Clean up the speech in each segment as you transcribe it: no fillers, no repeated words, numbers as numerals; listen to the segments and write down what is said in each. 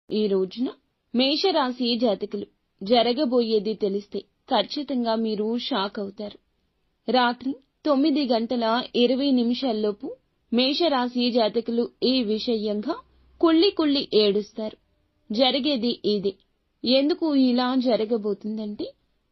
ఈ రోజున మేషరాశి జాతకులు జరగబోయేది తెలిస్తే ఖచ్చితంగా మీరు షాక్ అవుతారు. రాత్రి 9:20 మేషరాశి జాతకులు ఈ విషయంగా కుళ్ళి ఏడుస్తారు. జరిగేది ఇదే. ఎందుకు ఇలా జరగబోతుందంటే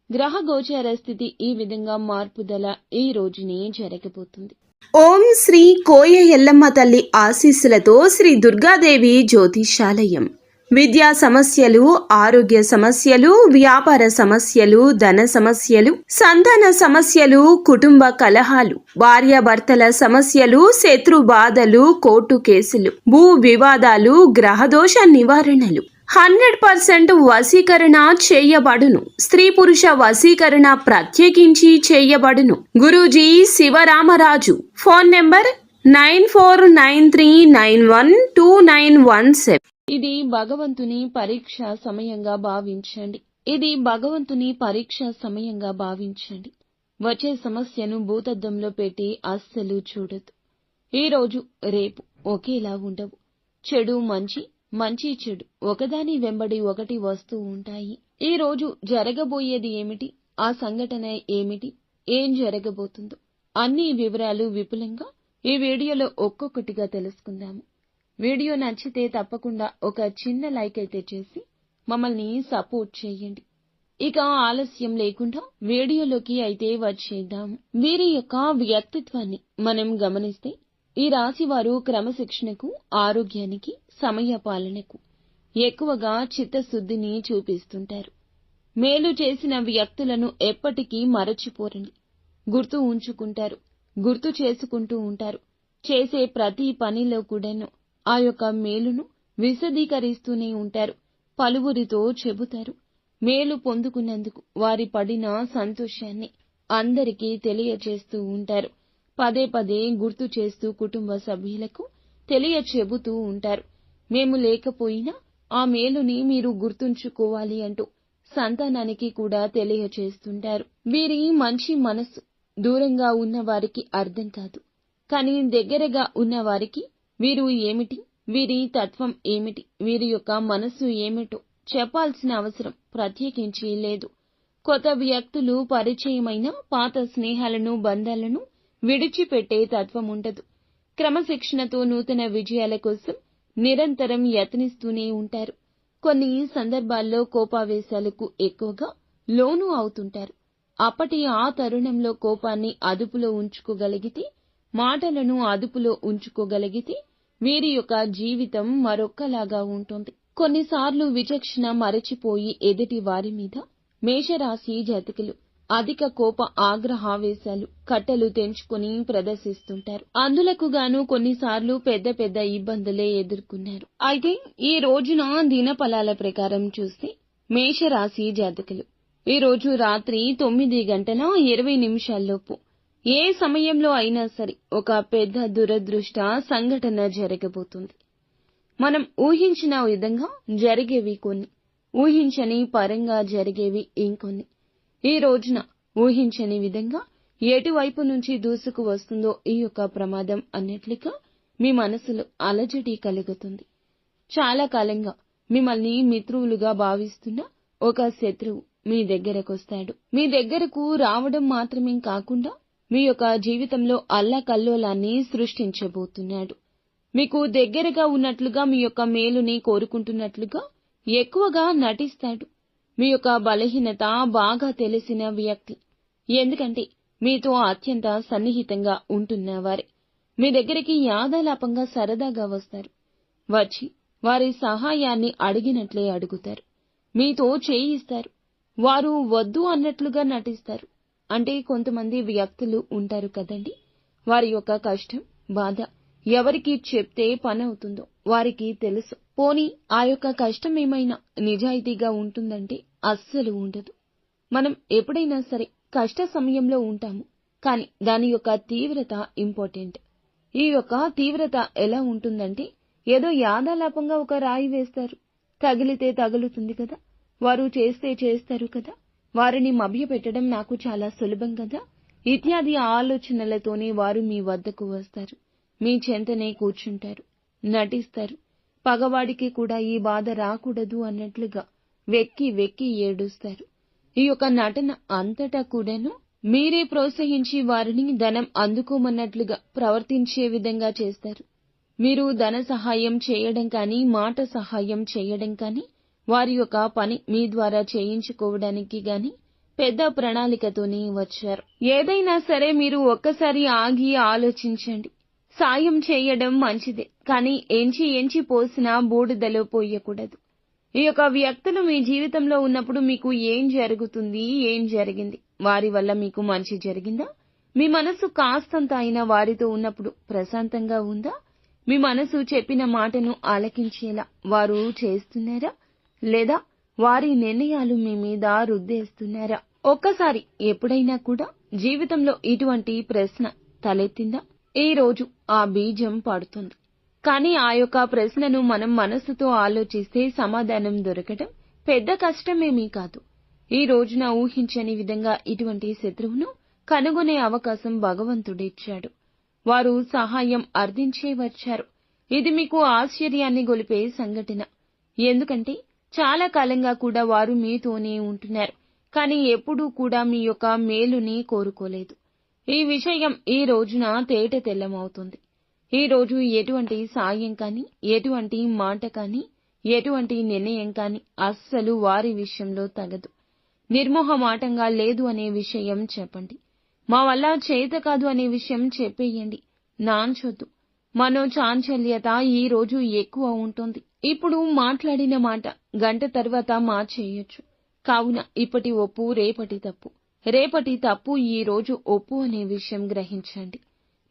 గ్రహ గోచార స్థితి ఈ విధంగా మార్పుదల ఈ రోజునే జరగబోతుంది. ఓం శ్రీ కోయ ఎల్లమ్మ తల్లి ఆశీస్సులతో శ్రీ దుర్గాదేవి జ్యోతిషాలయం. విద్యా సమస్యలు, ఆరోగ్య సమస్యలు, వ్యాపార సమస్యలు, ధన సమస్యలు, సంతాన సమస్యలు, కుటుంబ కలహాలు, భార్యాభర్తల సమస్యలు, శత్రు బాధలు, కోర్టు కేసులు, భూ వివాదాలు, గ్రహదోష నివారణలు 100% వశీకరణ చేయబడును. స్త్రీ పురుష వశీకరణ ప్రత్యేకించి చేయబడును. గురూజీ శివరామరాజు. Phone number 9493912917. ఇది భగవంతుని పరీక్ష సమయంగా భావించండి. వచ్చే సమస్యను భూతద్దంలో పెట్టి అస్సలు చూడొద్దు. ఈ రోజు రేపు ఒకేలా ఉండవు. చెడు మంచి చెడు ఒకదాని వెంబడి ఒకటి వస్తూ ఉంటాయి. ఈ రోజు జరగబోయేది ఏమిటి, ఆ సంఘటన ఏమిటి, ఏం జరగబోతుందో అన్ని వివరాలు విపులంగా ఈ వీడియోలో ఒక్కొక్కటిగా తెలుసుకుందాము. వీడియో నచ్చితే తప్పకుండా ఒక చిన్న లైక్ అయితే చేసి మమ్మల్ని సపోర్ట్ చేయండి. ఇక ఆలస్యం లేకుండా వీడియోలోకి అయితే వచ్చేద్దాం. వీరి యొక్క వ్యక్తిత్వాన్ని మనం గమనిస్తే ఈ రాశి వారు క్రమశిక్షణకు, ఆరోగ్యానికి, సమయ పాలనకు ఎక్కువగా చిత్తశుద్ధిని చూపిస్తుంటారు. మేలు చేసిన వ్యక్తులను ఎప్పటికీ మరచిపోరండి. గుర్తు ఉంచుకుంటారు, గుర్తు చేసుకుంటూ ఉంటారు. చేసే ప్రతి పనిలో కూడాను ఆ యొక్క మేలును విశదీకరిస్తూనే ఉంటారు. పలువురితో చెబుతారు. మేలు పొందుకున్నందుకు వారి పడిన సంతోషాన్ని అందరికీ తెలియచేస్తూ ఉంటారు. పదే గుర్తు చేస్తూ కుటుంబ సభ్యులకు తెలియచెబుతూ ఉంటారు. మేము లేకపోయినా ఆ మేలుని మీరు గుర్తుంచుకోవాలి అంటూ సంతానానికి కూడా తెలియచేస్తుంటారు. వీరి మంచి మనస్సు దూరంగా ఉన్న వారికి అర్థం కాదు. కానీ దగ్గరగా ఉన్న వారికి వీరు ఏమిటి, వీరి తత్వం ఏమిటి, వీరి యొక్క మనస్సు ఏమిటో చెప్పాల్సిన అవసరం ప్రత్యేకించి లేదు. కొత్త వ్యక్తులు పరిచయమైన పాత స్నేహాలను, బంధాలను విడిచిపెట్టే తత్వం ఉండదు. క్రమశిక్షణతో నూతన విజయాల కోసం నిరంతరం యత్నిస్తూనే ఉంటారు. కొన్ని సందర్భాల్లో కోపావేశాలకు ఎక్కువగా లోను అవుతుంటారు. అప్పటి ఆ తరుణంలో కోపాన్ని అదుపులో ఉంచుకోగలిగితే, మాటలను అదుపులో ఉంచుకోగలిగితే వీరి యొక్క జీవితం మరొక్కలాగా ఉంటుంది. కొన్నిసార్లు విచక్షణ మరచిపోయి ఎదుటి వారి మీద మేషరాశి జాతకులు అధిక కోప ఆగ్రహావేశాలు కట్టలు తెంచుకుని ప్రదర్శిస్తుంటారు. అందులకు గాను కొన్నిసార్లు పెద్ద ఇబ్బందులే ఎదుర్కొన్నారు. అయితే ఈ రోజున దినఫలాల ప్రకారం చూస్తే మేషరాశి జాతకులు ఈ రోజు రాత్రి 9:20 ఏ సమయంలో అయినా సరే ఒక పెద్ద దురదృష్ట సంఘటన జరగబోతుంది. మనం ఊహించిన విధంగా జరిగేవి కొన్ని, ఊహించని పరంగా జరిగేవి ఇంకొన్ని. ఈ రోజున ఊహించని విధంగా ఎటువైపు నుంచి దూసుకు వస్తుందో ఈ యొక్క ప్రమాదం అన్నట్లుగా మీ మనసులో అలజడి కలుగుతుంది. చాలా కాలంగా మిమ్మల్ని మిత్రులుగా భావిస్తున్న ఒక శత్రువు మీ దగ్గరకొస్తాడు. మీ దగ్గరకు రావడం మాత్రమే కాకుండా మీ యొక్క జీవితంలో అల్లకల్లోలాన్ని సృష్టించబోతున్నాడు. మీకు దగ్గరగా ఉన్నట్లుగా, మీ యొక్క మేలుని కోరుకుంటున్నట్లుగా ఎక్కువగా నటిస్తాడు. మీ యొక్క బలహీనత బాగా తెలిసిన వ్యక్తి. ఎందుకంటే మీతో అత్యంత సన్నిహితంగా ఉంటున్నవారే. మీ దగ్గరికి యాదాలాపంగా సరదాగా వస్తారు. వచ్చి వారి సహాయాన్ని అడిగినట్లే అడుగుతారు. మీతో చేయిస్తారు. వారు వద్దు అన్నట్లుగా నటిస్తారు. అంటే కొంతమంది వ్యక్తులు ఉంటారు కదండి, వారి యొక్క కష్టం, బాధ ఎవరికి చెప్తే పనవుతుందో వారికి తెలుసు. పోనీ ఆ యొక్క కష్టం ఏమైనా నిజాయితీగా ఉంటుందంటే అస్సలు ఉండదు. మనం ఎప్పుడైనా సరే కష్ట సమయంలో ఉంటాము, కానీ దాని యొక్క తీవ్రత ఇంపార్టెంట్. ఈ యొక్క తీవ్రత ఎలా ఉంటుందంటే ఏదో యాదాలాపంగా ఒక రాయి వేస్తారు, తగిలితే తగులుతుంది కదా, వారు చేస్తే చేస్తారు కదా, వారిని మభ్యపెట్టడం నాకు చాలా సులభం కదా, ఇత్యాది ఆలోచనలతోనే వారు మీ వద్దకు వస్తారు. మీ చెంతనే కూర్చుంటారు, నటిస్తారు. పగవాడికి కూడా ఈ బాధ రాకూడదు అన్నట్లుగా వెక్కి వెక్కి ఏడుస్తారు. ఈ యొక్క నటన అంతటా కూడాను మీరే ప్రోత్సహించి వారిని ధనం అందుకోమన్నట్లుగా ప్రవర్తించే విధంగా చేస్తారు. మీరు ధన సహాయం చేయడం కానీ, మాట సహాయం చేయడం కానీ, వారి యొక్క పని మీ ద్వారా చేయించుకోవడానికి గాని పెద్ద ప్రణాళికతోనే వచ్చారు. ఏదైనా సరే మీరు ఒక్కసారి ఆగి ఆలోచించండి. సాయం చేయడం మంచిదే, కానీ ఎంచి పోసినా బూడిదలో పోయకూడదు. ఈ యొక్క వ్యక్తులు మీ జీవితంలో ఉన్నప్పుడు మీకు ఏం జరుగుతుంది, ఏం జరిగింది? వారి వల్ల మీకు మంచి జరిగిందా? మీ మనసు కాస్తంత అయినా వారితో ఉన్నప్పుడు ప్రశాంతంగా ఉందా? మీ మనసు చెప్పిన మాటను ఆలకించేలా వారు చేస్తున్నారా? లేదా వారి నిర్ణయాలు మీ మీద రుద్దేస్తున్నారా? ఒక్కసారి ఎప్పుడైనా కూడా జీవితంలో ఇటువంటి ప్రశ్న తలెత్తిందా? ఈ రోజు ఆ బీజం పడుతుంది. కానీ ఆ యొక్క ప్రశ్నను మనం మనస్సుతో ఆలోచిస్తే సమాధానం దొరకటం పెద్ద కష్టమేమీ కాదు. ఈ రోజున ఊహించని విధంగా ఇటువంటి శత్రువును కనుగొనే అవకాశం భగవంతుడిచ్చాడు. వారు సహాయం అర్థించే వచ్చారు. ఇది మీకు ఆశ్చర్యాన్ని గొలిపే సంఘటన. ఎందుకంటే చాలా కాలంగా కూడా వారు మీతోనే ఉంటున్నారు, కానీ ఎప్పుడూ కూడా మీ యొక్క మేలుని కోరుకోలేదు. ఈ విషయం ఈ రోజున తేట తెల్లమవుతుంది. ఈ రోజు ఎటువంటి సాయం కానీ, ఎటువంటి మాట కానీ, ఎటువంటి నిర్ణయం కానీ అస్సలు వారి విషయంలో తగదు. నిర్మోహమాటంగా లేదు అనే విషయం చెప్పండి. మా వల్ల చేత కాదు అనే విషయం చెప్పేయండి. నాంచొద్దు. మనోచాంచల్యత ఈ రోజు ఎక్కువ ఉంటుంది. ఇప్పుడు మాట్లాడిన మాట గంట తర్వాత మార్చేయొచ్చు. కావున ఇప్పటి ఒప్పు రేపటి తప్పు, రేపటి తప్పు ఈ రోజు ఒప్పు అనే విషయం గ్రహించండి.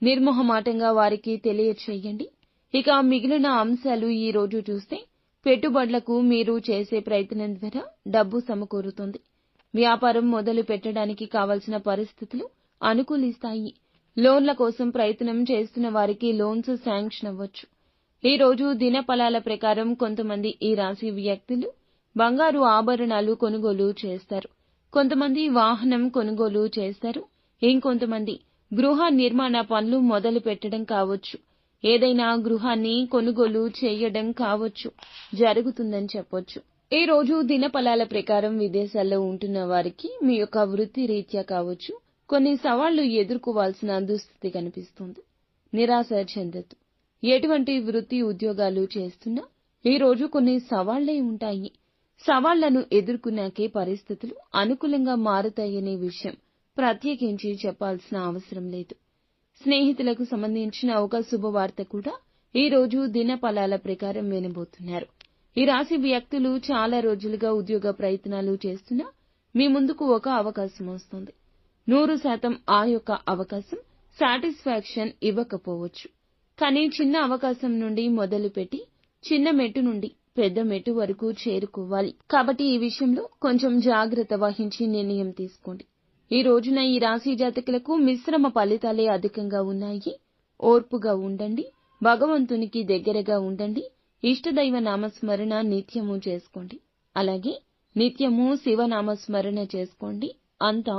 నిర్మోహమాటంగా వారికి తెలియచేయండి. ఇక మిగిలిన అంశాలు ఈ రోజు చూస్తే పెట్టుబడులకు మీరు చేసే ప్రయత్నం ద్వారా డబ్బు సమకూరుతుంది. వ్యాపారం మొదలు పెట్టడానికి కావలసిన పరిస్థితులు అనుకూలిస్తాయి. లోన్ల కోసం ప్రయత్నం చేస్తున్న వారికి లోన్స్ శాంక్షన్ అవ్వచ్చు. ఈ రోజు దినఫలాల ప్రకారం కొంతమంది ఈ రాశి వ్యక్తులు బంగారు ఆభరణాలు కొనుగోలు చేస్తారు. కొంతమంది వాహనం కొనుగోలు చేస్తారు. ఇంకొంతమంది గృహ నిర్మాణ పనులు మొదలు పెట్టడం కావచ్చు. ఏదైనా గృహాన్ని కొనుగోలు చేయడం కావచ్చు, జరుగుతుందని చెప్పొచ్చు. ఈ రోజు దినఫలాల ప్రకారం విదేశాల్లో ఉంటున్న వారికి మీ యొక్క వృత్తి రీత్యా కావచ్చు, కొన్ని సవాళ్లు ఎదుర్కోవాల్సిన దుస్థితి కనిపిస్తుంది. నిరాశ చెందొద్దు. ఎటువంటి వృత్తి ఉద్యోగాలు చేస్తున్నా ఈ రోజు కొన్ని సవాళ్లే ఉంటాయి. సవాళ్లను ఎదుర్కొన్నాకే పరిస్థితులు అనుకూలంగా మారుతాయనే విషయం ప్రత్యేకించి చెప్పాల్సిన అవసరం లేదు. స్నేహితులకు సంబంధించిన ఒక శుభవార్త కూడా ఈ రోజు దినఫలాల ప్రకారం వినబోతున్నారు. ఈ రాశి వ్యక్తులు చాలా రోజులుగా ఉద్యోగ ప్రయత్నాలు చేస్తున్నా మీ ముందుకు ఒక అవకాశం వస్తుంది. 100% ఆ యొక్క అవకాశం సాటిస్ఫాక్షన్ ఇవ్వకపోవచ్చు. కానీ చిన్న అవకాశం నుండి మొదలుపెట్టి చిన్న మెట్టు నుండి పెద్ద మెట్టు వరకు చేరుకోవాలి. కాబట్టి ఈ విషయంలో కొంచెం జాగ్రత్త వహించి నిర్ణయం తీసుకోండి. ఈ రోజున ఈ రాశి జాతకులకు మిశ్రమ ఫలితాలే అధికంగా ఉన్నాయి. ఓర్పుగా ఉండండి. భగవంతునికి దగ్గరగా ఉండండి. ఇష్టదైవ నామస్మరణ నిత్యము చేసుకోండి. అలాగే నిత్యము శివనామస్మరణ చేసుకోండి. అంతా